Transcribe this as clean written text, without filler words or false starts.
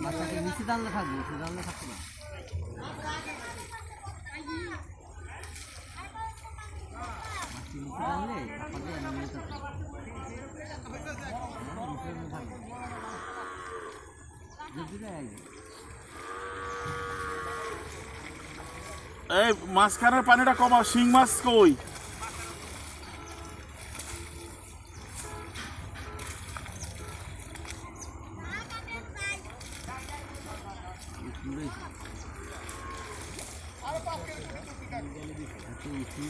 মাছটাকে নিচে টানলে থাকবে, নিচে টানলে থাকবে না। মাছটি নিচে টানলে আপনাদের নামিয়ে থাকবে। এই মাঝখানের পানিটা কমাও, শিং মাছ কই? মাছটি